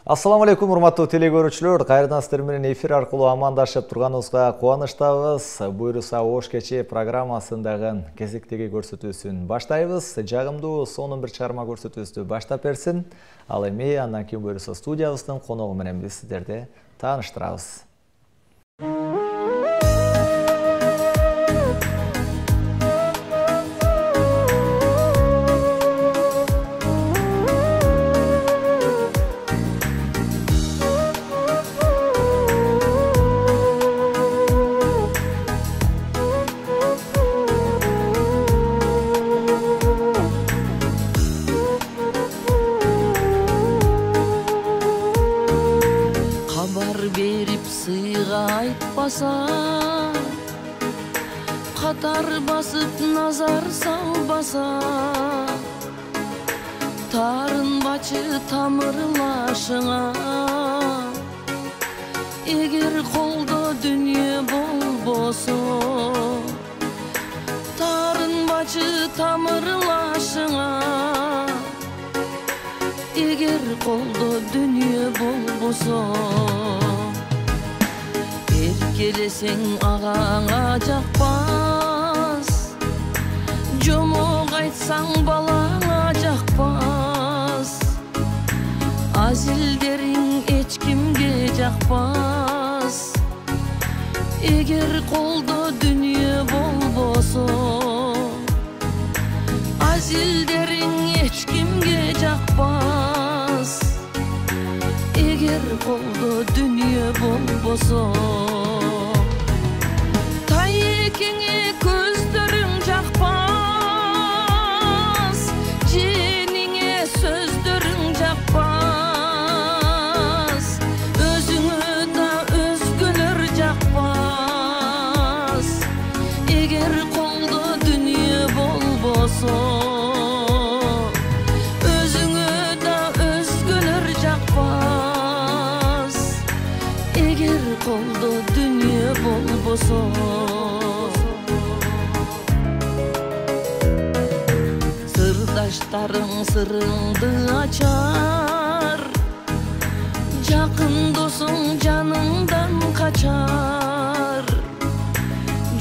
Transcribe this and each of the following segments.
Assalamu alaikum, урматтуу телекөрүүчүлөр. Кайрадан сиздер менен эфир аркылуу амандашып турганыбызга кубанычтабыз. Буйруса Ош кечээ программасындагы кезектеги көрсөтүүсүн баштайбыз. Жагымдуу сонун бир чыгарма көрсөтүүсү баштап берсин. Ал эми андан кийин буйруса студиябыздын коногу менен биз сиздерди тааныштырабыз. Қатар басып назар салбаса, тарынбачы тамырлашыңа. Егер қолда дүние болбосо, тарынбачы тамырлашыңа. Егер қолда дүние болбосо, келесең ағаңа жақпас, жомоқ айтсаң балаңа жақпас, азилдерің ешкімге жақпас. Егер қолда дүние болбосо, азилдерің ешкімге жақпас. Егер қолда дүние болбосо, тайекеңе көздерің жақпас, женіңе сөздерің жақпас, өзіңі да өзгелер жақпас. Егер қолда дүние болбосо, қолда дүние болбосо. Сырдаштарың сырыңды ачар, жақын досың жаныңдан қачар,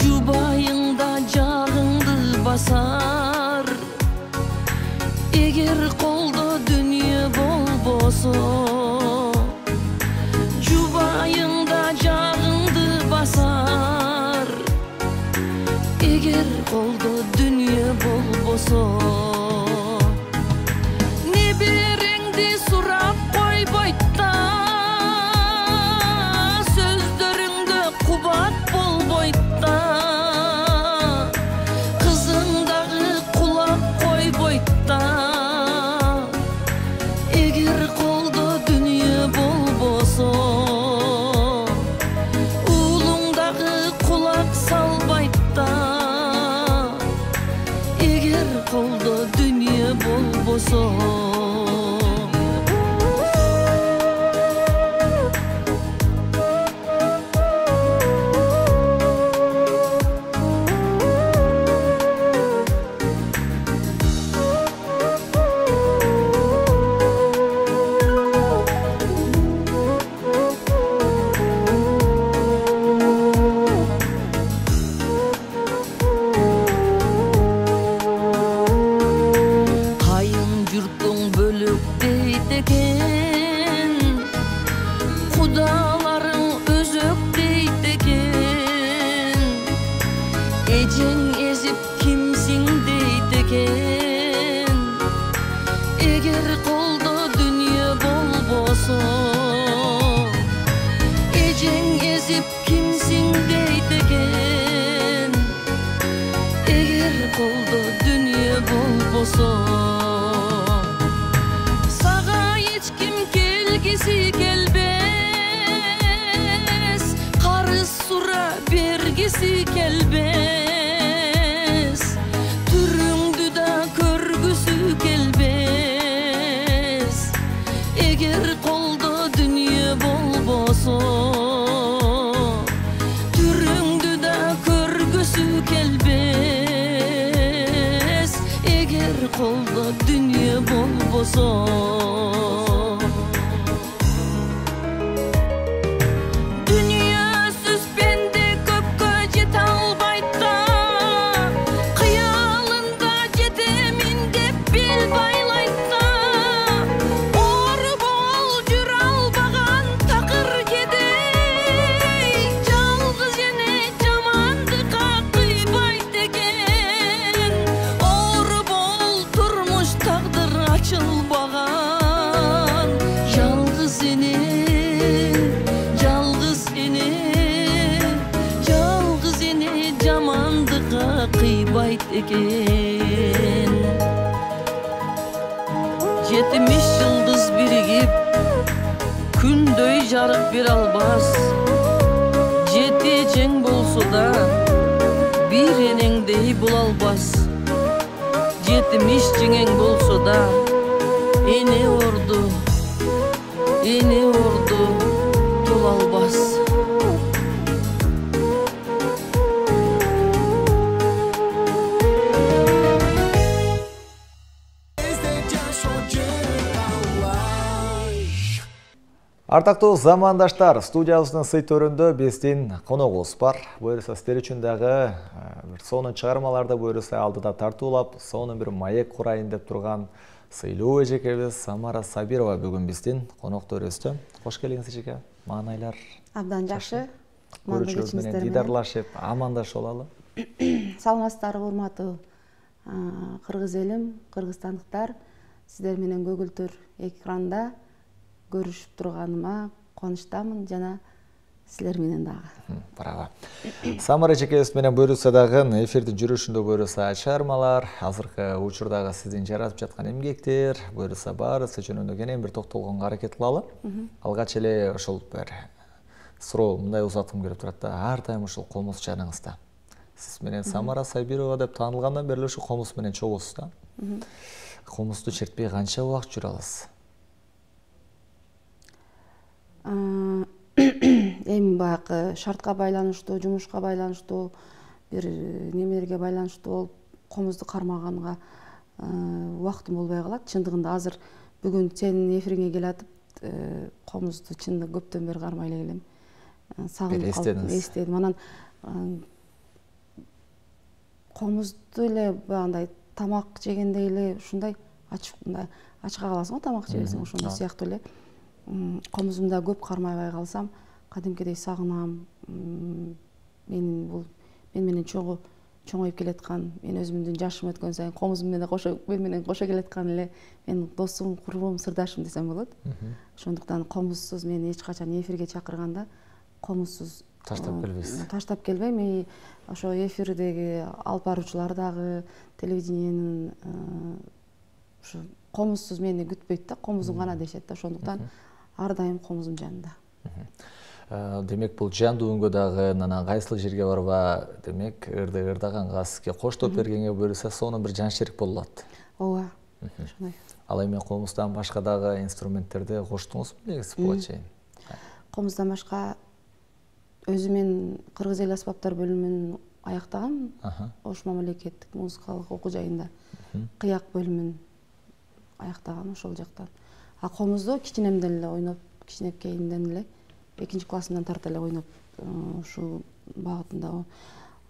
жұбайыңда жағыңды басар. Егер қолда дүние болбосо, егер қолда дүние болбосо, небереңди сурап койбойта, сөздөрүңдө кубат болбойта, кызыңдагы кулап койбойта. Егер қолда дүние болбосо, уулуңдагы кулак салбайта. Егер қолда дүние болбосо, эжең ezip kimsin deydi eken. Егер қолда дүние болбосо, эжең ezip kimsin deydi eken. Егер қолда дүние болбосо, сага ешким келгиси келбес, карыз сура бергиси келбес. Егер қолда дүние болбосо, түріңді да көргісі келбес. Егер қолда дүние болбосо, экен. 70 yıldız birigip күндөй жарык бере албас. Жети жең болсо да бир энеңдей боло албас. 70 жеңең болсо да эне орду тола албас. Артактуу замандаштар, студиябыздын сый төрүндө биздин коногубуз бар. Буюрса сиздер үчүн дагы бир сонун чыгармаларды буюрса алдыда тартуулап, сонун бир маек курайын деп турган сыйлуу эжекебиз Самара Сабирова бүгүн биздин конокторубузда. Кош келиңиз эжеке. Маанайлар абдан жакшы. Көрүүчүлөр менен дидарлашып, амандашып алалы. Саламатсыздарбы, урматтуу кыргыз элим, кыргызстандыктар. Сиздер менен көгүлтүр экранда көрүшүп турганыма кубанычтамын жана силер менен дагы. Браво. Самара эжекебиз менен буюрса дагы эфирдин жүрүшүндө буюрса чыгармалар, азыркы учурдагы сиздин жаратып жаткан эмгектер, буюрса баарысы жөнүндө кенен бир токтолгонго аракет кылалы. Алгач эле ошол бир суроо мындай узаткым келип турат да, ар дайым ушул комуз жаныңызда. Сиз менен Самара Сабирова деп таанылгандан бери ушу комуз менен чогусуз да. Комузду чертпей канча убакыт жүрө аласыз? Эми баягы шартка байланыштуу, жумушка байланыштуу, бир немелерге байланыштуу болуп, комузду кармаганга убактым болбой калат. Чындыгында азыр бүгүн сенин эфириңе келатып, комузду чындыгы көптөн бери кармай эле келем. Сагынып калдым, эстедим. Анан комузду эле баягындай тамак жегендей эле ушундай ачка каласың го, тамак жебесең ошондой сыяктуу эле. Комузумда көп кармайбай калсам, кадимкидей сагынам. Мен менен чоңоюп келаткан, мен өзүмдүн жашым өткөн сайын комузум менен кошо келаткан эле менин досум, курбум, сырдашым десем болот. Ошондуктан комузсуз мени эч качан эфирге чакырганда комузсуз таштап келбейсиз. Таштап келбейм. И ошо эфирдеги алып баруучулар дагы, телевидениенин ушу комузсуз мени күтпөйт да, комузуң гана дешет да. Ошондуктан ар дайым комузум жанында. Демек бул жандуу үнгө дагы анан кайсыл жерге барба, демек ырдаганга сизге коштоп бергенге буюрса сонун бир жаншерик болот. Ооба. Ошондой. Ал эми комуздан башка дагы инструменттерди коштуңузбу негизи буга чейин? Комуздан башка өзүмен кыргыз эл аспаптар бөлүмүн аяктагам. Ош мамлекеттик музыкалык окуу жайында кыяк бөлүмүн аяктагам ошол жактан. А комузду кичинемден эле ойноп, кичинекейимден эле 2 классымдан тарта эле ойноп, ушул багытында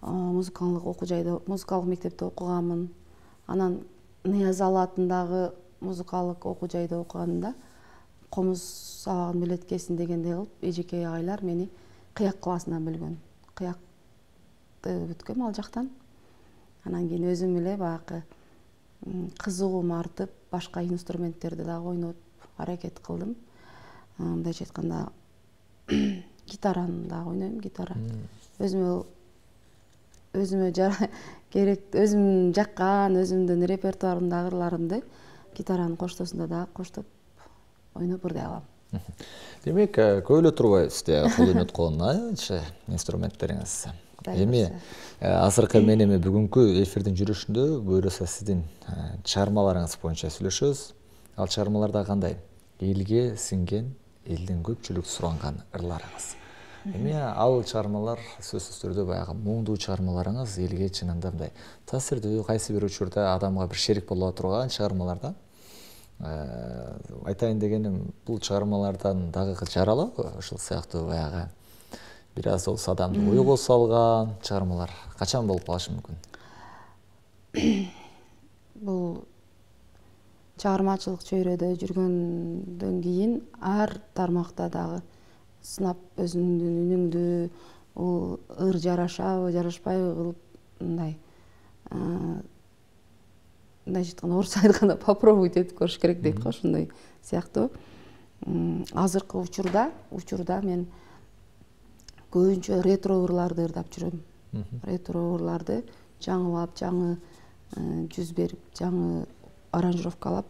музыкалык окуу жайда, музыкалык мектепте окуганмын. Анан Ниязалы атындагы музыкалык окуу жайда окуганымда комуз сабагын билеткесин дегендей кылып, эжеке агайлар мени кыяк классынан бөлгөн. Кыякты бүткөм ал жактан. Анан кийин өзүм эле баягы кызыгуум артып, башка инструменттерди дагы ойноп аракет кылдым. Мындайча айтканда гитараны дагы ойнойм, гитара. Өзүмө керек, өзүм жаккан, өзүмдүн репертуарымдагы ырларымды гитаранын коштосунда дагы коштоп ойноп ырдай алам. Демек, көп эле турбайбыз кол ойноткон инструменттериңиз. Эми азыркы менен бүгүнкү эфирдин жүрүшүндө буюрса сиздин чыгармаларыңыз боюнча сүйлөшөбүз. Ал чыгармаларда кандай? Элге сиңген, элдин көпчүлүк суранган ырларыңыз. Эми ал чыгармалар сөзсүз түрдө баягы муңдуу чыгармаларыңыз элге чынында мындай таасирдүү, кайсы бир учурда адамга бир шерик боло турган чыгармаларда. Айтайын дегеним, бул чыгармалардан дагы жаралабы? Ошол сыяктуу баягы бир аз болсо адамды ойго салган чыгармалар качан болуп калышы мүмкүн? Бул чыгармачылык чөйрөдө жүргөндөн кийин ар тармакта дагы сынап өзүңдүн үнүңдү ыр жарашабы, жарашпайбы кылып мындай айтканда, орусча айтканда попробовать этип көрүш керек дейт го, ошондой сыяктуу. Азыркы учурда мен көбүнчө ретро ырларды ырдап жүрөм. Ретро ырларды жаңылап, жаңы жүз берип жаңы аранжировкалап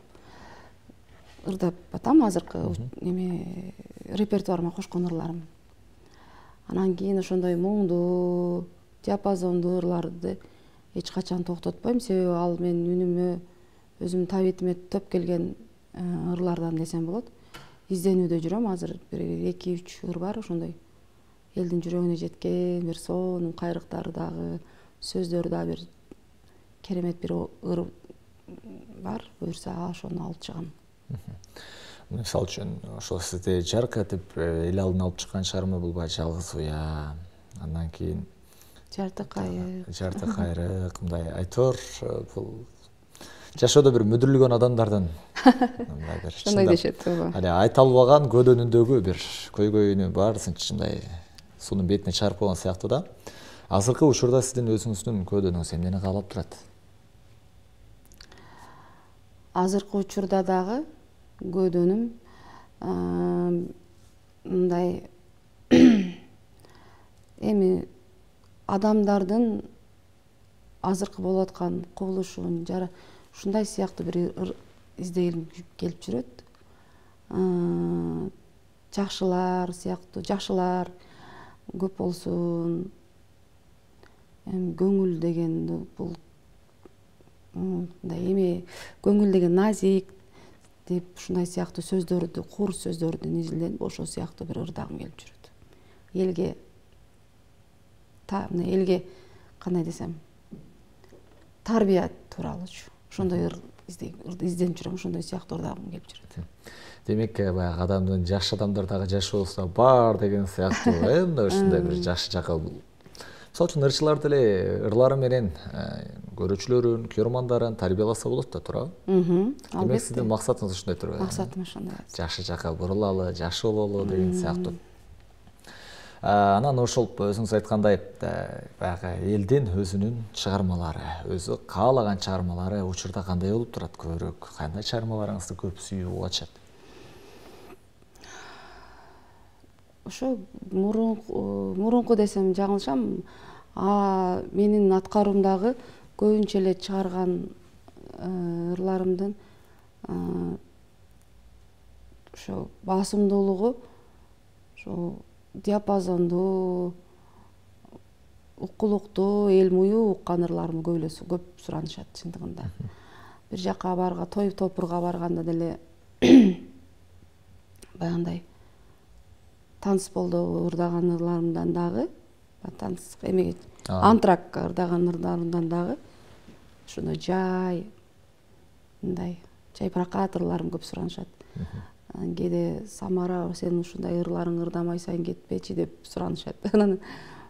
ырдап атам азыркы эме репертуарыма кошкон ырларым. Анан кийин ошондой муңдуу диапазондуу ырларды эч качан токтотпойм, себеби ал менин үнүмө, өзүмдүн табитиме төп келген ырлардан десем болот. Изденүүдө жүрөм, азыр бир 2-3 ыр бар ошондой элдин жүрөгүнө жеткен, бир сонун кайрыктары дагы, сөздөрү дагы бир керемет бир ыр бар, буюрса ошону алып чыгам. Мисалы үчүн ошол сизде жарык этип эл алдына алып чыккан чыгарма булбай жалгыз уя, андан кийин Жарты кайрык, мындай айтор бул жашоодо бир мүдүрүлгөн адамдардын ошондой дешет. Али айта албаган көдөнүндөгү бир көйгөйүнү баарысынча мындай сунун бетине чыгарып койгон сыяктуу да. Азыркы учурда сиздин өзүңүздүн көдөнүңүз эмнени каалап турат? Азыркы учурда дагы көдөнүм мындай эми адамдардын азыркы болуп аткан кубулушун, ушундай сыяктуу бир ыр издегим келип жүрөт. Жакшылар көп болсун. Көңүл деген бул мындай эми көңүл деген назик деп ушундай сыяктуу сөздөрдү, кур сөздөрдү изилденип, ошол сыяктуу бир ырдагым келип жүрөт. Элге кандай десем, тарбия тууралуучу. Ошондой ыр изденип жүрөм, ошондой сыяктуу ырдагым келип жүрөт. Демек, баягы адамдын жакшы адамдар дагы жашоосуна бар деген сыяктуу, мындай ушундай бир жакшы жакы. Мисалы үчүн ырчылар деле ырлары менен көрүүчүлөрүн, көрөрмандарын тарбияласа болот да, туурабы? Демек, сиздин максатыңыз ушундай турбайбы? Максатым ошондой. Жакшы жакка бурулалы, жакшы бололу деген сыяктуу. Анан ошол өзүңүз айткандай, баягы элдин өзүнүн чыгармалары, өзү каалаган чыгармалары учурда кандай болуп турат көбүрөөк? Кандай чыгармаларыңызды көп сүйүү ачат? Ошо мурунку десем жаңылышам, менин аткаруумдагы көбүнчө эле чыгарган ырларымдын ошо басымдуулугу, ошо диапазондуу, укулуктуу, эл муюу уккан ырларымды көп суранышат чындыгында. Бир жакка той топурга барганда деле баягындай танцполдо ырдаган ырларымдан дагы, антрак ырдаган ырларымдан дагы ошондой мындай жайпыракат ырларым көп суранышат. Кээде Самара, сен ушундай ырларың ырдамай сайын кетпечи деп суранышат. Анан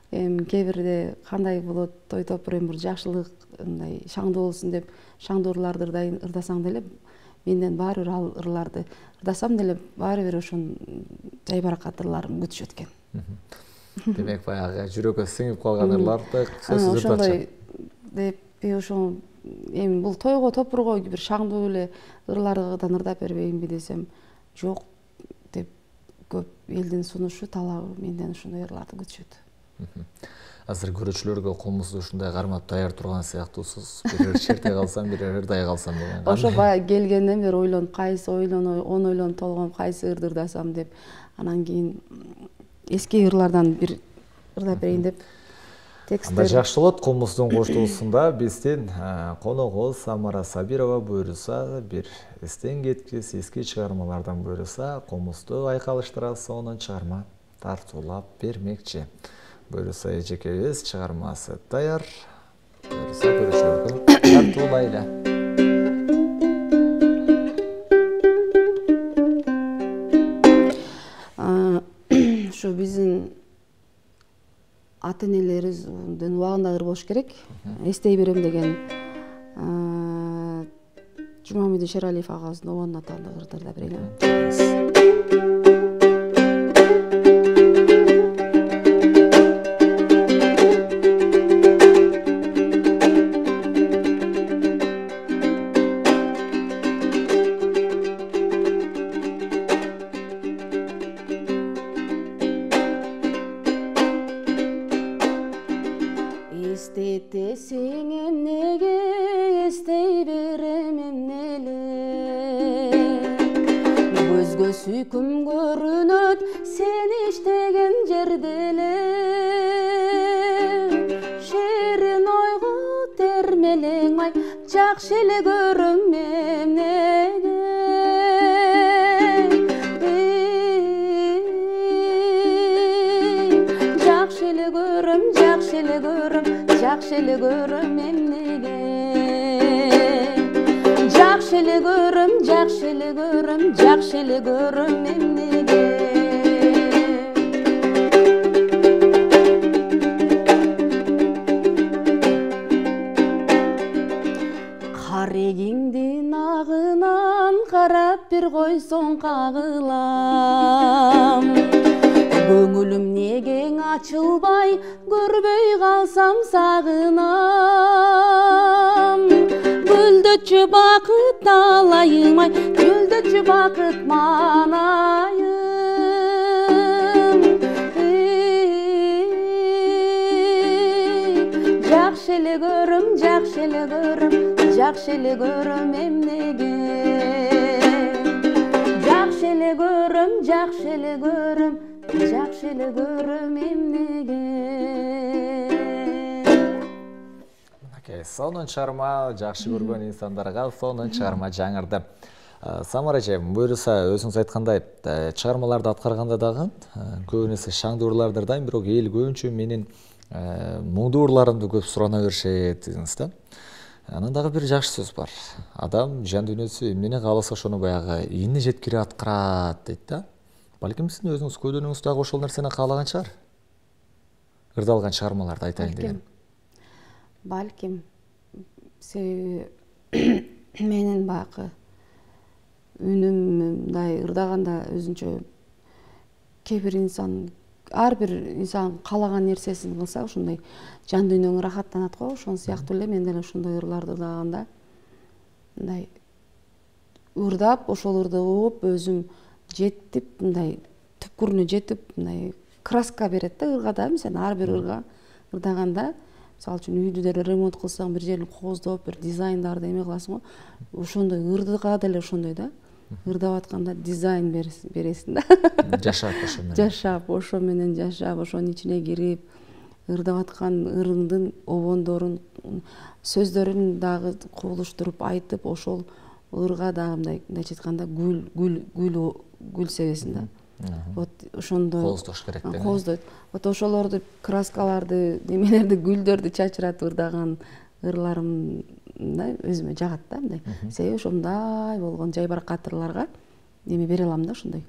кээ бирде кандай болот, той топур бир жакшылык, мындай шаңдуу болсун деп шаңдуу ырларды ырдасаң деле, менден баары бир ал ырларды ырдасам деле баары бир ошон жайбаракат ырларым күтүшөт экен. Демек, баягы жүрөккө сиңип калган ырларды сөзсүз ырдатышат. Ошондой деп ошол эми бул тойго топурго бир шаңдуу эле ырлардан ырдап бербейинби десем, жок деп көп элдин сунушу, талабы менден ошондой ырларды күтүшөт. Азыр көрүүчүлөргө колуңузду ушундай кармап даяр турган сыяктуусуз. Бир черте калсам, бир ырдай калсам деген. Ошо баягы келгенден бери ойлонуп, кайсы ойлонуп толгом, кайсы ырды ырдасам деп, анан кийин эски ырлардан бир ырдап берейин деп текстер. Жакшы болот. Комуздун коштоосунда биздин коногубуз Самара Сабирова буйруса, бир эстен кеткис эски чыгармалардан буйруса, комузду айкалыштыра сонун чыгарма тартуулап бермекчи. Буйруса эжекебиз чыгармасы даяр. Буйруса көрүүчүлөргө тартуулайлы. Ушу биздин ата-энелерибиздин убагында ыр болуш керек. Эстей берем деген Жумамедин Шералиев агабыздын обонун атында ырдап берейин. Эстетесең эмнеге сүйкүм көрүнөт сен иштеген жерде эле шерин ойго термелең ай жакшы эле көрөм эмнеге жакшы эле көрөм жакшы эле көрөм жакшы эле көрөм эмнеге жакшы эле көрөм жакшы эле көрөм жакшы эле көрөм эмнеге карегиңдин агынан карап бир койсоң кагылам көңүлүм негең ачылбай көрбөй калсам сагынам гүлдөчү бакыт алайым ай гүлдөчү бакыт маанайым жакшы эле көрөм жакшы эле көрөм жакшы эле көрөм эмнеге жакшы эле көрөм жакшы эле көрөм жакшы эле көрөм эмнеге сонун чыгарма жакшы көргөн инсандарга сонун чыгарма жаңырды. Самара эже, буюрса өзүңүз айткандай чыгармаларды аткарганда дагы көбүнесе шаңдуу ырларdır да, бирок эл көбүнчө менин муңдуу ырларымды көп сурана беришет дедиңиз да. Анан дагы бир жакшы сөз бар. Адам жан дүйнөсү эмнени кааласа ошону баягы ийини жеткирип аткарат дейт да. Балким сиздин өзүңүз көйдөнүңүз дагы ошол нерсени каалаган чыгар. Ырдалган чыгармаларды айтайын деген. Балким. Себеби менин баягы үнүм мындай ырдаганда өзүнчө кээ бир инсан ар бир инсан каалаган нерсесин кылса ошондой жан дүйнөң ырахаттанат го. Ошон сыяктуу эле мен деле ошондой ырларды ырдаганда мындай ырдап ошол ырды угуп өзүм жетип мындай түпкүрүнө жетип мындай краска берет да ырга да. Сен ар бир ырга ырдаганда мисалы үчүн үйдү деле ремонт кылсаң бир жерин кооздоп бир дизайндарды эме кыласың го. Ошондой ырдыга деле ошондой да. Ырдап атканда дизайн бересиң да. Жашап ошо менен. Жашап ошо менен жашап ошонун ичине кирип ырдап аткан ырыңдын обондорун сөздөрүн дагы кубулуштуруп айтып ошол ырга дагы мындайча айтканда гүл себесиң да. Вот ошондой кооздош керек деген. Кооздойт. Вот ошолорду краскаларды, немелерди, гүлдөрдү чачыратып ырдаган ырларымда өзүмө жагат да мындай. Себеби ошондой болгон жайбаракат ырларга неме бере алам да ошондой.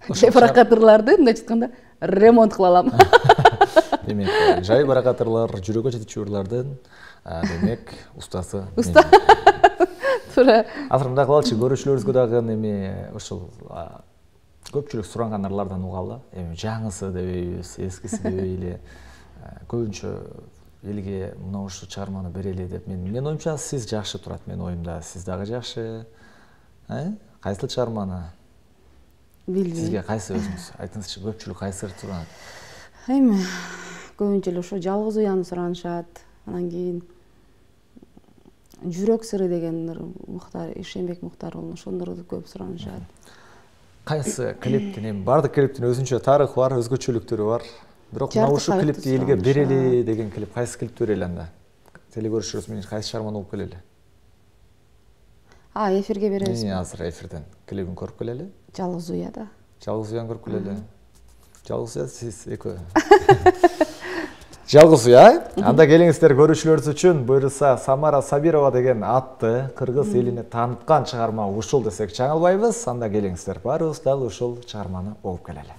Жайбаракат ырларды мындайча айтканда ремонт кыла алам. Демек, жайбаракат ырлар, жүрөгкө жетүүчү ырлардын демек устасы. Уста. Туура. Азыр мындай кылалычы, көрүүчүлөрүбүзгө дагы неме ошол көпчүлүк суранган ырлардан угалы. Эми жаңысы дебейбиз, эскиси дебей эле. Көбүнчө элге мына ушул чыгарманы берели деп менин оюмча сиз жакшы турат, менин оюмда сиз дагы жакшы. Кайсыл чыгарманы? Билбейм. Сизге кайсы өзүңүз? Айтыңызчы, көпчүлүк кайсыны суранат? Эми көбүнчө эле ошо жалгыз уяны суранышат. Анан кийин жүрөк сыры деген Мухтар Ишембек Мухтарұлы ошондорду көп суранышат. Кайсы клиптин эми бардык клиптин өзүнчө тарыхы бар, өзгөчөлүктөрү бар. Бирок мына ушул клипти элге берели деген клип кайсы клип берели анда? Телекөрүүчүлөрүбүз менен кайсы чыгарманы угуп келели? Эфирге беребиз. Азыр эфирден клибин көрүп келели. Жалгыз уя да. Жалгыз уяны көрүп келели. Жалгыз уя сиз экөө. Жалгыз уя. Анда келиңиздер көрүүчүлөрүбүз үчүн буюрса Самара Сабирова деген атты кыргыз элине тааныткан чыгарма ушул десек жаңылбайбыз. Анда келиңиздер баарыбыз дал ушул чыгарманы угуп келели.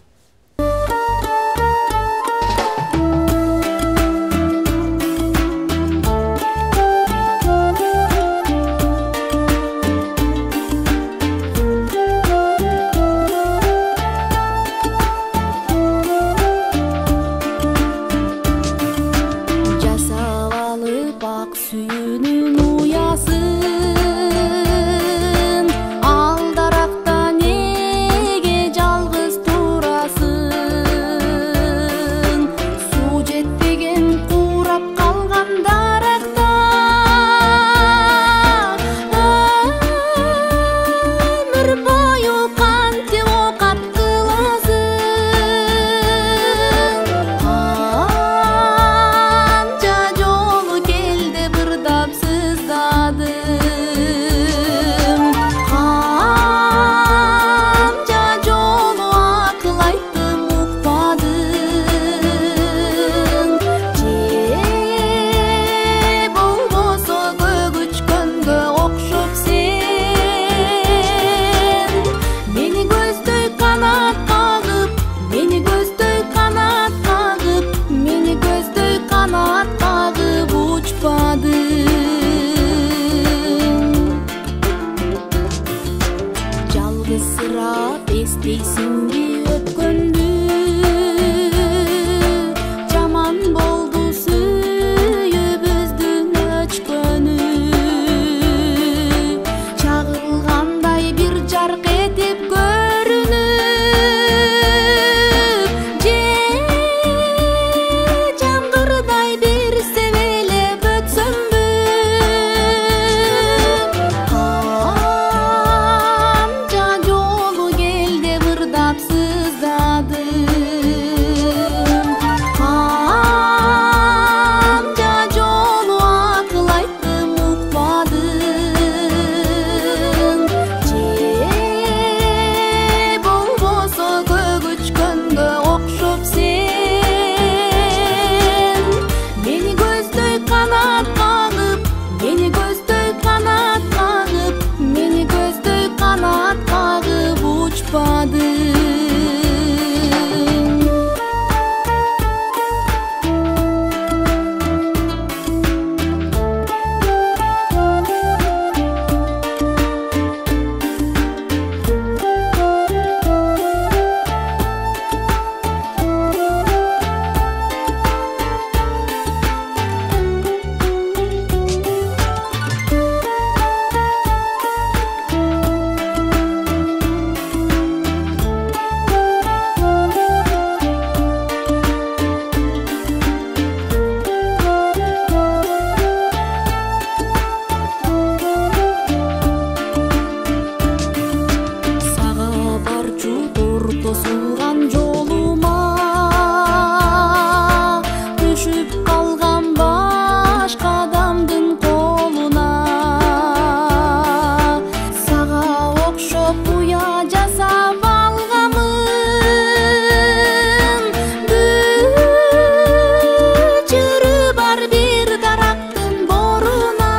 Алдаракта неге жалгыз турасың? дейсиңби өткөндү жаман болду сүйүүбүздүн өчкөнү чагылгандай бир жарк этип көрүнүп же жамгырдай бир себелеп өтсөмбү канча жолу келде ырдап сыздадым канча жолу акыл айттым укпадым же болбосо көгүчкөнгө окшоп сен мени көздөй канат кагып мени көздөй канат кагып мени көздөй канат кагып учпадың сага барчу торто сулган жолума түшүп калган башка адамдын колуна сага окшоп уя жасап алгамын бүчүрү бар бир дарактын боруна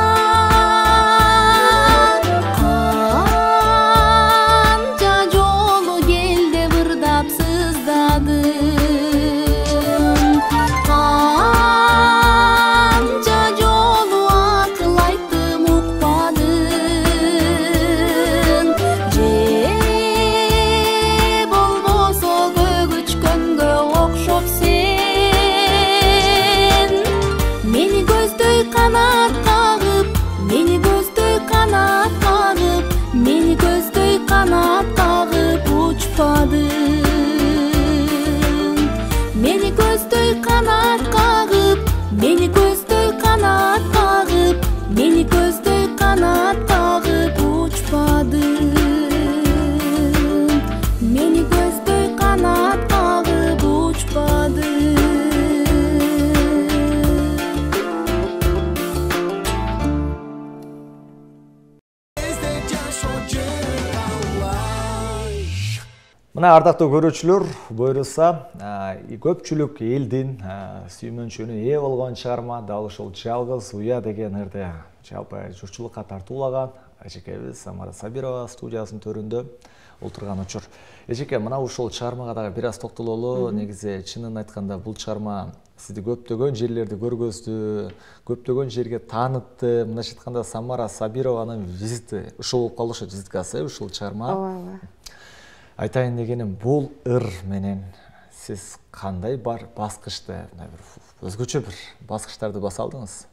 канча жолу келде ырдап сыздадым канча жолу акыл айттым укпадым же болбосо көгүчкөнгө окшоп сен мени көздөй канат кагып мени көздөй канат кагып мени көздөй канат кагып учпадың мени көздөй канат кагып мени көздөй канат кагып мени көздөй канат кагып учпадың мени көздөй канат кагып учпадың Мына ардактуу көрүүчүлөр, буйруса көпчүлүк элдин сүймөнчүнүнө ээ болгон чыгарма дал ушул жалгыз уя деген ырды жалпы журтчулукка тартуулаган эжекебиз Самара Сабирова студиясынын төрүндө олтурган учур. Эжеке, мына ушул чыгармага дагы бир аз токтололу. Негизи чынын айтканда бул чыгарма сизди көптөгөн жерлерди көргөздү, көптөгөн жерге таанытты. Мындайча айтканда Самара Сабированын визити ушул болуп калышы визиткасы ушул чыгарма. ооба Айтайын дегеним, бул ыр менен сиз кандай бар баскычты, өзгөчө бир баскычтарды баса алдыңыз?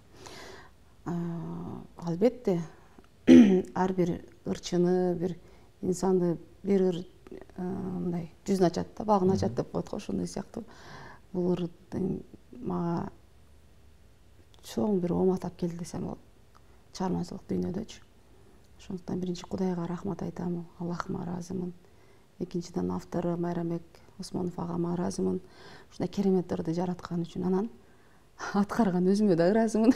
Албетте, ар бир ырчыны, бир инсанды бир ыр мындай жүзүн ачат да, багын ачат деп коет го, ошондой сыяктуу. Бул ырдын мага чоң бир оомат алып келди десем болот. Чыгармачылык дүйнөдөчү. Ошондуктан биринчи Кудайга рахмат айтам, Аллахыма ыраазымын. Экинчиден автору Майрамбек Осмонов агама ыраазымын. Ушундай керемет ырды жараткан үчүн. Анан аткарган өзүмө да ыраазымын.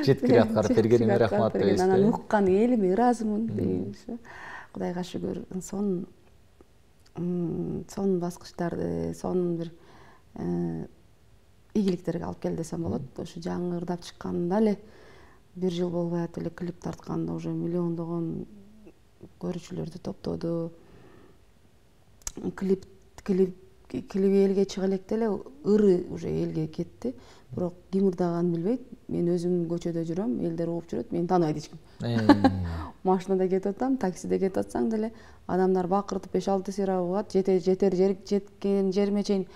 Жеткири аткарып бергениме рахмат дейсиз. Анан уккан элиме ыраазымын дейм. Кудайга шүгүр. Сонун баскычтарды, сонун бир ийгиликтерге алып кел десем болот. Ошо жаңы ырдап чыкканда эле бир жыл болбой эле клип тартканда уже миллиондогон көрүүчүлөрдү топтоду. Клип элге чыга электе эле ыры уже элге кетти. Бирок ким ырдаганын билбейт. Мен өзүм көчөдө жүрөм, элдер угуп жүрөт, мени тааныбайт эч ким. машинада кетип атам, таксиде кетип атсаң деле адамдар бакыртып 5-6 сыйра угат, жеткен жериме чейин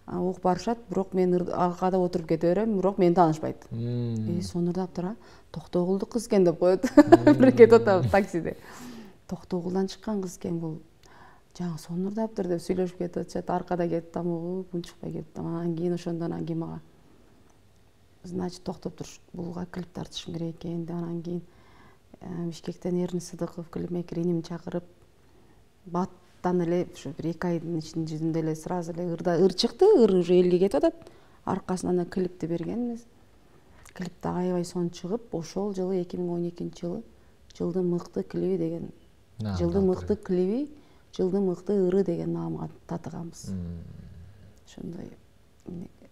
угуп барышат, бирок мен аркада отуруп кете берем, бирок мени таанышпайт. Сонурдаптыр, Токтогулдук кыз экен деп коет. Бир кетип атабыз таксиде. Токтогулдан чыккан кыз экен бул. Жаңы Сонурдаптыр деп сүйлөшүп кетип атышат, аркада кетип тамагы, унчукпай кетип там. Анан кийин ошондон кийин мага значит токтоп туруш, булга клип тартышым керек экен деп, анан кийин Бишкектен Эрни Сыдыков клипмейкер инимди чакырып, баттан эле ушу бир 2 айдын ичинде эле сразу эле ыр чыкты, ыр уже элге кетип атат. Аркасынан клипти бергенбиз. Клипте аябай сонун чыгып, ошол жылы 2012-жылы жылдын мыкты клиби деген, жылдын мыкты клиби, жылдын мыкты ыры деген наамга татыганбыз. Ошондой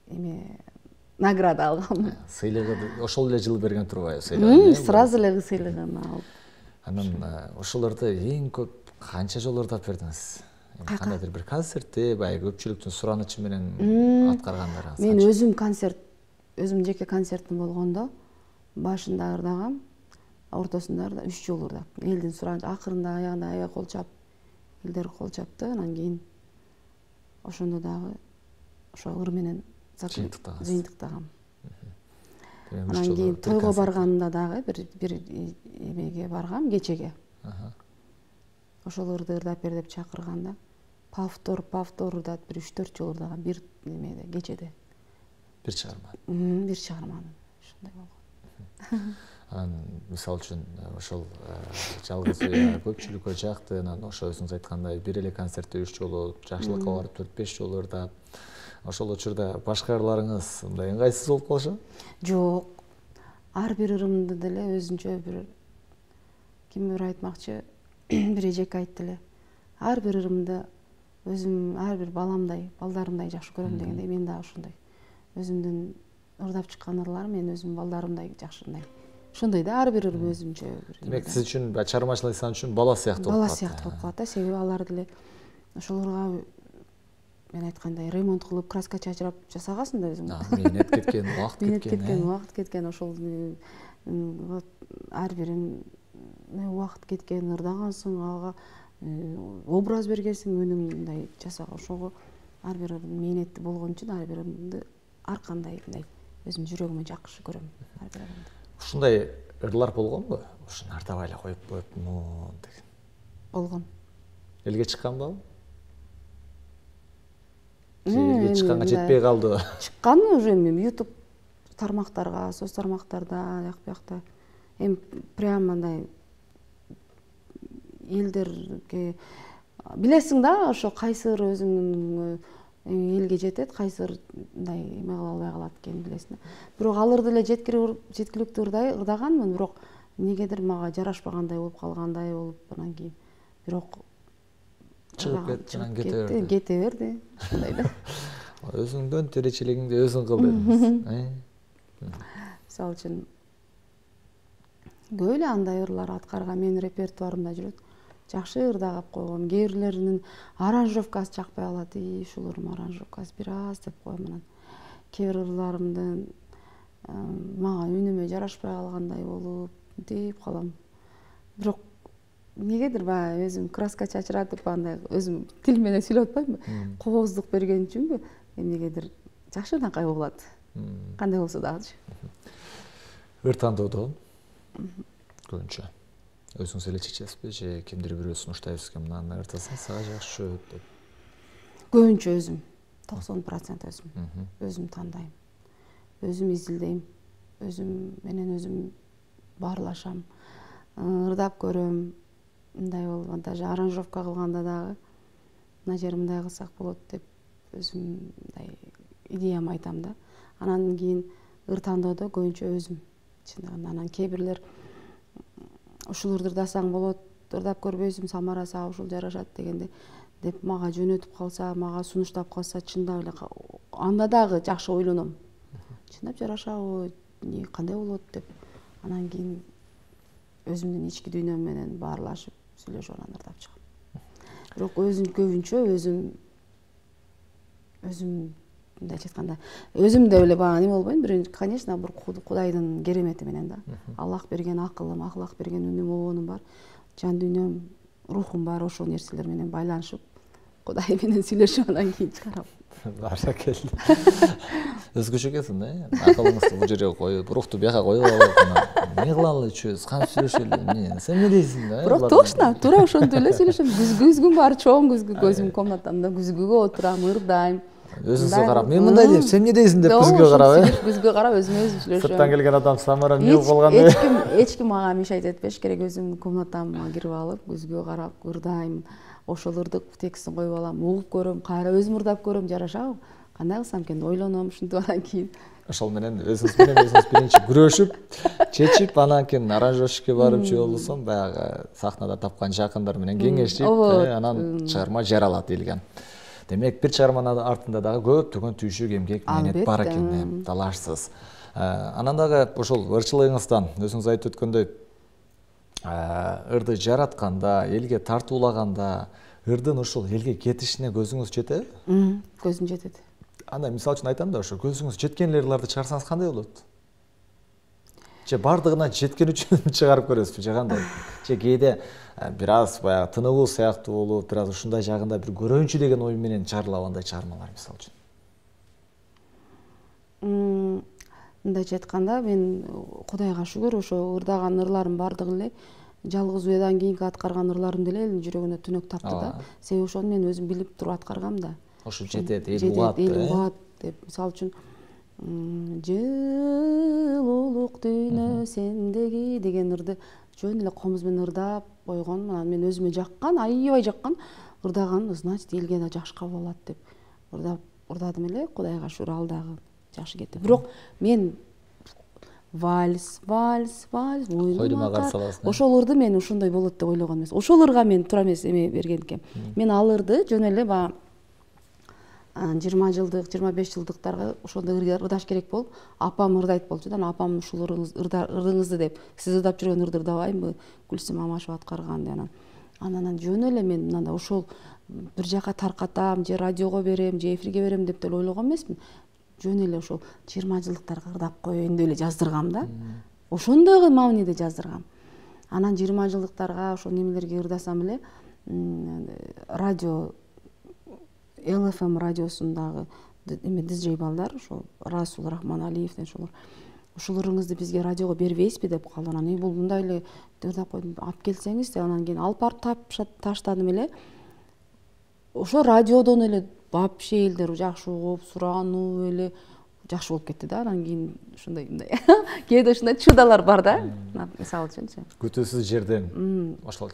эме награда алгам. Сыйлыгы ошол эле жылы берген турбайбы сыйлыгы? Сразу эле сыйлыгын алып. Анан ошолорду эң көп канча жолу ырдап бердиңиз? Кандайдыр бир концертте, баягы көпчүлүктүн суранычы менен аткаргандарыңыз? Мен өзүм концерт, өзүм жеке концертим болгондо башында ырдагам, ортосунда 3 жолу ырдап. Элдин суранычы, акырында аягында аябай кол чап, элдер кол чапты, анан кийин ошондо дагы ошо ыр менен жыйынтыктагам. Анан кийин тойго барганда дагы бир эмеге баргам, кечеге. Ошол ырды ырдап бер деп чакырганда, повтор ырдат, бир 3-4 жолу ырдагам, бир эмеде, кечеде. Бир чыгарма. Бир чыгарманы. Ошондой болгон. Анан мисалы үчүн ошол жалгыз көпчүлүккө жакты, анан ошо өзүңүз айткандай бир эле концертте 3 жолу, жакшылыкка барып 4-5 жолу ырдап, ошол учурда башка ырларыңыз мындай ыңгайсыз болуп калышы? Жок. Ар бир ырымды деле өзүнчө бир кимдир айтмакчы, бир эжеке айтты эле. Ар бир ырымды өзүм ар бир балдарымдай жакшы көрөм дегендей, мен дагы ошондой. Өзүмдүн ырдап чыккан ырларым мен өзүм балдарымдай жакшы ырдайм. Ошондой да ар бир ырым өзүнчө. Демек сиз үчүн чыгармачылык сан үчүн бала сыяктуу болуп калат. Бала сыяктуу болуп калат, себеби алар деле ошолорго мен айткандай ремонт кылып, краска чачырап жасагасың да өзүң. Мээнет кеткен, убакыт кеткен, ошол ар бир убакыт кеткен, ырдагансың, ага образ бергенсиң, өнүң мындай жасага, ошого ар бир мээнети болгон үчүн ар бир ар кандай мындай өзүм жүрөгүмө жакшы көрөм ар бир ырымды. Ушундай ырлар болгонбу? Ушуну ырдабай эле коюп коетмун деген. Болгон. Элге чыкканбы? Элге чыкканга жетпей калды. Чыккан уже YouTube тармактарга, соц тармактарда, жак бuyakта. Эми прямо мындай элдерге билесиң да, ошо кайсыр өзүңүн элге жетет, кайсыр мындай эме кыла албай калат экенин билесиң да. Бирок ал ырды эле жеткиликтүү ырдаганмын, бирок эмнегедир мага жарашпагандай болуп калгандай болуп, анан кийин бирок чыгып кетти, кете берди. Ошондой да. Өзүңдөн тиричилигиңди өзүң кыл дедиңиз. Мисалы үчүн көп эле андай ырлар аткарган, менин репертуарымда жүрөт. Жакшы ырдап койгом, кээ бирлеринин аранжировкасы жакпай калат. Ушул ырым аранжировкасы бир аз деп коем анан. Кээ бир ырларымдын мага үнүмө жарашпай калгандай болуп, деп калам. Бирок эмнегедир баягы өзүм краска чачыратып андай өзүм тил менен сүйлөп атпаймынбы? Кооздук берген үчүнбү? Эмнегедир жакшынакай болот. Кандай болсо дагычы. Ыр тандоодо көбүнчө өзүңүз эле чечесизби же кимдир бирөө сунуштайбыз экен, мынаны ырдасаң сага жакшы деп? Көбүнчө өзүм, 90% өзүм. Өзүм тандайм. Өзүм изилдейм. Өзүм менен өзүм баарлашам. Ырдап көрөм. Мындай болуп, даже аранжировка кылганда дагы мына жери мындай кылсак болот деп өзүм мындай идеям айтам да. Анан кийин ыр тандоодо көбүнчө өзүм. Анан кээ бирлер ушул ырды ырдасаң болот, ырдап көрбөйсүң, Самара сага ушул жарашат дегенде деп мага жөнөтүп калса, мага сунуштап калса, чындап эле анда дагы жакшы ойлоном. Чындап жарашабы, кандай болот деп. Анан кийин өзүмдүн ички дүйнөм менен баарлашып, сүйлөшүп анан ырдап чыгам. Бирок өзүм көбүнчө өзүм мындайча айтканда өзүм да эле баягы эме болбойм, биринчи конечно бир Кудайдын керемети менен да. Аллах берген акылым, Аллах берген үнүм, обонум бар, жан дүйнөм, рухум бар, ошол нерселер менен байланышып Кудай менен сүйлөшүп анан кийин чыгарам. Баракелде. Өзгөчө экенсиң да. Акылыңызды бул жерге коюп, рухту бияка коюп алып, эмне кылалы үчүбүз, кантип сүйлөшөлү? Сен эмне дейсиң да? Бирок точно, туура ошентип эле сүйлөшөм. Күзгүм бар, чоң күзгү көзүм комнатамда, күзгүгө отурам, ырдайм. Өзүңүзгө карап, мен мындай дейм, сен эмне дейсиң деп күзгүгө карап, Күзгүгө карап өзүмө өзүм сүйлөшөм. Сырттан келген адам самара эмне болуп калган? Эч ким мага мешайт этпеш керек, өзүм комнатама кирип алып, күзгүгө карап ырдайм. Ошол ырдык текстин коюп алам, угуп көрөм, кайра өзүм ырдап көрөм, жарашабы? Кандай кылсам экен, ойлоном, ушинтип анан кийин. Ошол менен өзүңүз биринчи күрөшүп, чечип, анан кийин аранжировщикке барып же болбосо баягы сахнада тапкан жакындар менен кеңешип, анан чыгарма жаралат дейилген. Демек, бир чыгарманын артында дагы көптөгөн түйшүк, эмгек, мээнет бар экен, талашсыз. Анан дагы ошол ырчылыгыңыздан өзүңүз айтып өткөндөй, ырды жаратканда, элге тартуулаганда, ырдын ошол элге кетишине көзүңүз жетеби? Көзүм жетет. Анда мисалы үчүн айтам да, ошо көзүңүз жеткен ырларды чыгарсаңыз кандай болот? Же бардыгына жеткен үчүн чыгарып көрөсүзбү, же кандай? Же кээде бир аз баягы тыныбуу сыяктуу болуп, бир аз ушундай жагында бир көрөйүнчү деген ой менен чыгарылып андай чыгармалар мисалы үчүн? Мындайча айтканда, мен Кудайга шүгүр, ошо ырдаган ырларым бардыгы эле жалгыз уядан кийинки аткарган ырларым деле элдин жүрөгүнө түнөк тартты да. Себеби ошону мен өзүм билип туруп аткаргам да. Ошо жетет, эл угат деп. Мисалы үчүн жылуулук дүйнө сендеги деген ырды жөн эле комуз менен ырдап койгон. Анан мен өзүмө жаккан, аябай жаккан, ырдаган, значит элге да жакшы кабыл алат деп ырдадым эле. Кудайга шүгүр, ал дагы жакшы кетти. Бирок мен вальс, койдума карсы аласың. Ошол ырды мен ошондой болот деп ойлогон эмес. Ошол ырга мен туура эмес эме берген экен. Мен ал ырды жөн эле баягы 20 жылдык, 25 жылдыктарга ошондой ырдаш керек болуп, апам ырдайт болчу да. Апам ушул ырдыңызды деп, сиз ырдап жүргөн ырды ырдабайбы, Гүлсүм Мамашева аткарган деп анан жөн эле мен мындай ошол бир жака таркатам, же радиого берем, же эфирге берем деп деле ойлогон эмесмин. Жөн эле ошол 20 жылдыктарга ырдап коеюн деп эле жаздыргам да. Ошондой мааниде жаздыргам. Анан 20 жылдыктарга ошол немелерге ырдасам эле, радио ЛФМ радиосундагы эме диджей балдар, ошо Расул Рахманалиев ушул ырыңызды бизге радиого бербейсизби деп калды. Анан бул мындай эле ырдап койдум, алып келсеңиз деп анан кийин алып барып таштадым эле. Ошо радиодон эле вообще элдер жакшы угуп, сурануу эле жакшы болуп кетти да. Анан кийин ушундай кээде ушундай чудалар бар да. Мисалы үчүнчү. Күтүүсүз жерден ошол.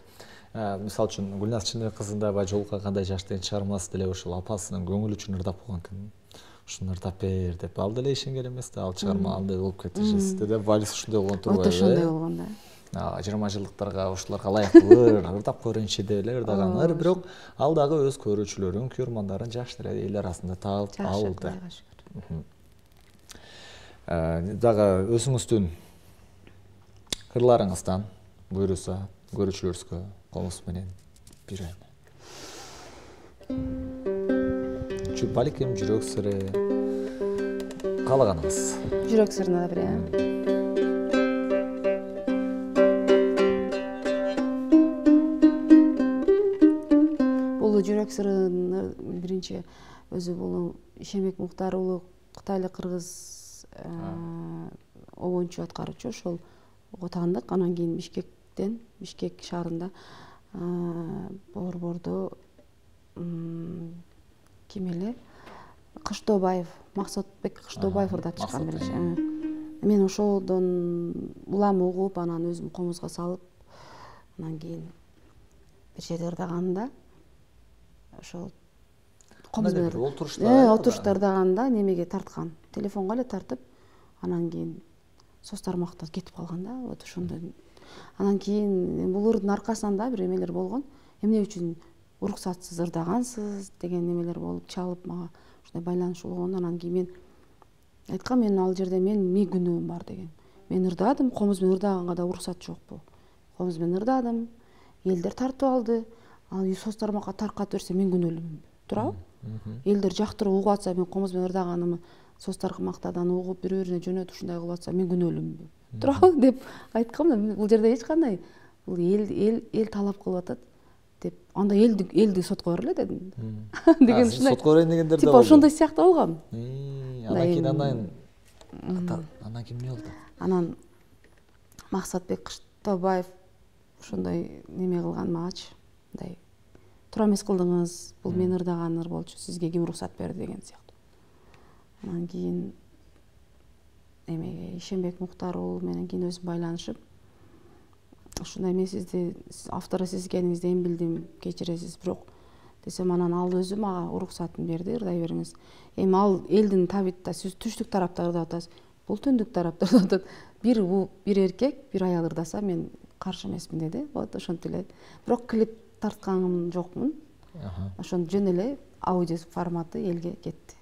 Мисалы үчүн Гүлназ Чыныбек кызында Жолука кандай жаш деген чыгармасы деле ошол апасынын көңүлү үчүн ырдап койгон экен. Ушуну ырдап бер деп, ал деле ишенген эмес да, ал чыгарма андай болуп кетти жесте деп, вальс ушундай болгон турбайбы? Ошондой болгон да. 20 жылдыктарга ушуларга ылайыктуу ырдап көрүнчү деп эле ырдаган. Бирок ал дагы өз көрүүчүлөрүн, көрмандарын жакшы эле эл арасында таап алды. Дагы өзүңүздүн ырларыңыздан буйруса көрүүчүлөрүбүзгө комуз менен бир эме. Балким жүрөк сыры каалаганыңыз. Жүрөк сырына да бир Бул жүрөк сырын биринчи өзү бул Ишембек Муктар уулу кытайлык кыргыз обончу аткаруучу, ошол таандык. Анан кийин Бишкек шаарында борбордо ким эле Кыштообаев, Максатбек Кыштообаев ырдап чыккан биринчи. Мен ошодон улам угуп, анан өзүм комузга салып, анан кийин бир жерде ырдаганымда ошол комуз менен отурушта ырдаганда немеге тарткан, телефонго эле тартып, анан кийин соц тармакта кетип калган да. Вот ошондой. Анан кийин бул ырдын аркасынан да бир эмелер болгон. Эмне үчүн уруксатсыз ырдагансыз деген немелер болуп, чалып мага ушундай байланыш болгон. Анан кийин мен айткам, мен ал жерде мен күнөөм бар деген. Мен ырдадым, комуз менен ырдаганга да уруксат жокпу. Комуз менен ырдадым, элдер тартып алды. Ал соц тармакка таркатып берсе мен күнөөлүүмүнбү? Туурабы? Элдер жактырып угуп атса, мен комуз менен ырдаганымы состар кымактадан угуп бири-бирине жөнөтүп ушундай кылып атса, мен күнөөлүүмүн. Туурабы деп айткам да, бул жерде эч кандай бул эл талап кылып атат деп, анда элди сотко берели дедим. Деген ушундай сотко берейин дегендер да болду. Типа ошондой сыяктуу болгон. Анан ким эмне болду? Анан Максатбек Кыштобаев ошондой неме кылган магачы, мындай туура эмес кылдыңыз, бул мен ырдаган ыр болчу, сизге ким уруксат берди деген сыяктуу. Анан кийин эмеге Ишенбек Муктар уулу менен кийин өзүм байланышып, ушундай мен сизди автору сиз экениңизди эми билдим, кечиресиз, бирок десем, анан ал өзү мага уруксатын берди, ырдай бериңиз. Эми ал элдин табитта сиз түштүк тарапта ырдап атасыз, бул түндүк тарапта ырдап атат. Бир эркек, бир аял ырдаса мен каршы эмесмин деди. Вот ошентип эле. Бирок клип тартканым жокмун. Ошондо жөн эле аудио форматы элге кетти.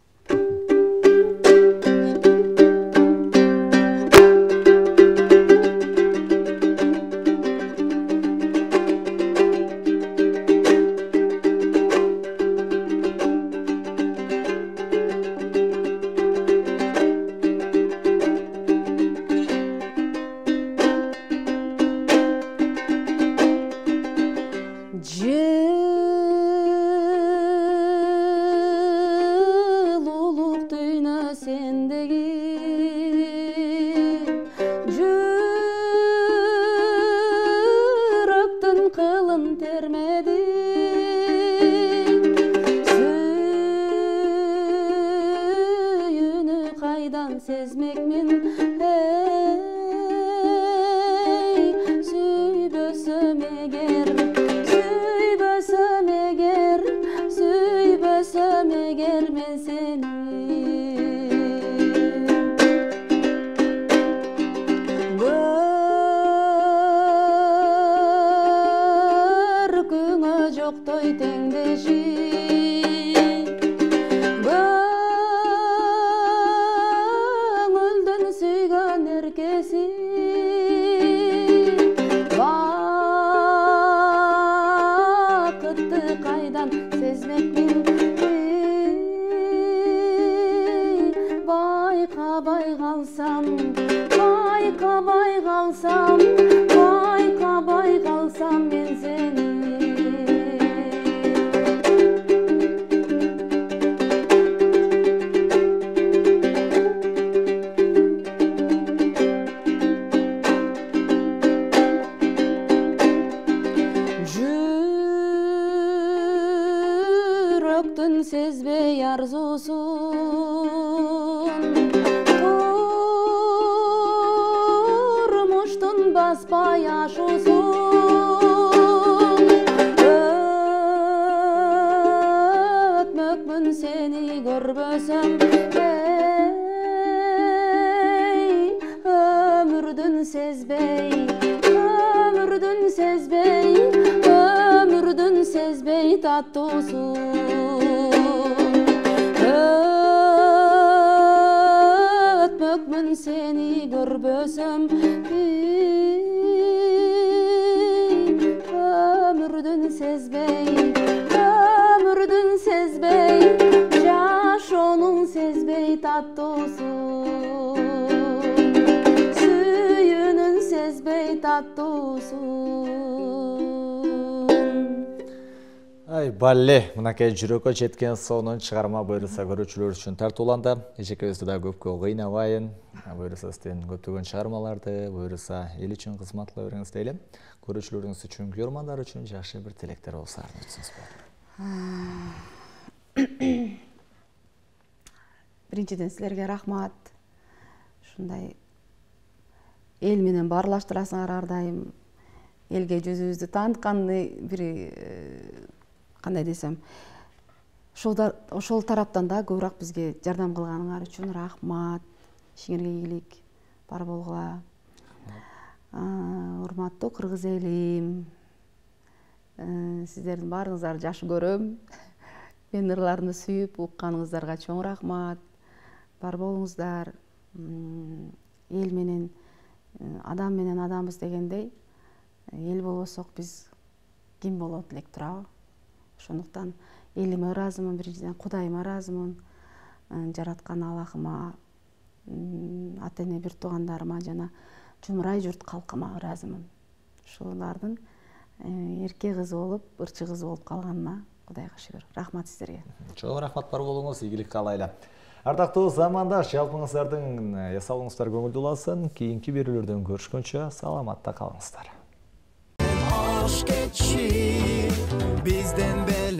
Сезбей арзусун, турмуштун баспай ашуусун, өтмөкмүн сени көрбөсөм, өмүрдүн сезбей таттуусун. Өтмөкмүн сени көрбөсөм, өмүрдүн сезбей, жашоонун сезбей таттуусун, сүйүүнүн сезбей таттуусун. Ай, балле, мынакей жүрөккө жеткен сонун чыгарма буюрса көрүүчүлөр үчүн тартууланды. Эжекебизди да көпкө кыйнабайын. Буюрса сиздин көптөгөн чыгармаларды, буюрса эл үчүн кызмат кыла бериңиз дейлим. Көрүүчүлөрүңүз үчүн, көрөрмандар үчүн жакшы бир тилектер болсо айтсаңыз болот. Биринчиден силерге рахмат. Ушундай эл менен баарлаштырасыңар ар дайым. Элге жүзүбүздү таанытканды бир кандай десем, ошол тараптан да көбүрөөк бизге жардам кылганыңар үчүн рахмат. Ишиңерге ийгилик бар болгула. Урматтуу кыргыз элим, сиздердин баарыңыздарды жакшы көрөм. Менин ырларымды сүйүп укканыңыздарга чоң рахмат. Бар болуңуздар. Эл менен адамбыз дегендей, эл болбосок биз ким болот элек, туурабы? Ошондуктан элиме ыраазымын, биринчиден Кудайыма ыраазымын, жараткан Аллахыма, ата эне бир туугандарыма жана жумурай журт калкыма ыраазымын. Ушулардын эрке кызы болуп, ырчы кызы болуп калганына Кудайга шүгүр. Рахмат сиздерге. Чоң рахмат бар болуңуз, ийгилик каалайлы. Ардактуу замандаш, жалпыңыздардын эс алыңыздар көңүлдүү болсун. Кийинки берүүлөрдөн көрүшкөнчө саламатта калыңыздар. Aşk geçir bizden beri.